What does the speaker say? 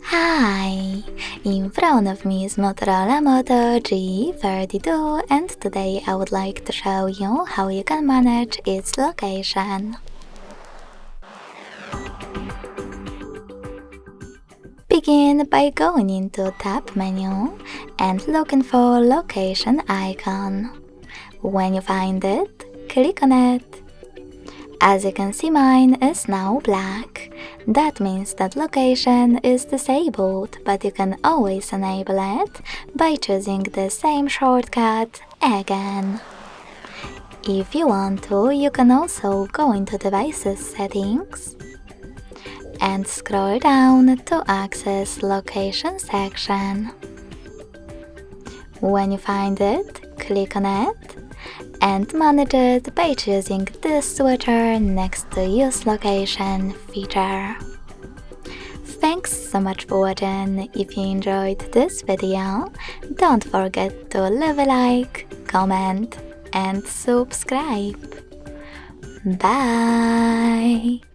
Hi! In front of me is Motorola Moto G32 and today I would like to show you how you can manage its location. Begin by going into Tab menu and looking for location icon. When you find it, click on it. As you can see, mine is now black. That means that location is disabled, but you can always enable it by choosing the same shortcut again. If you want to, you can also go into Devices Settings and scroll down to access Location section. When you find it, click on it and manage it by choosing this switcher next to Use Location feature. Thanks so much for watching. If you enjoyed this video, don't forget to leave a like, comment and subscribe. Bye!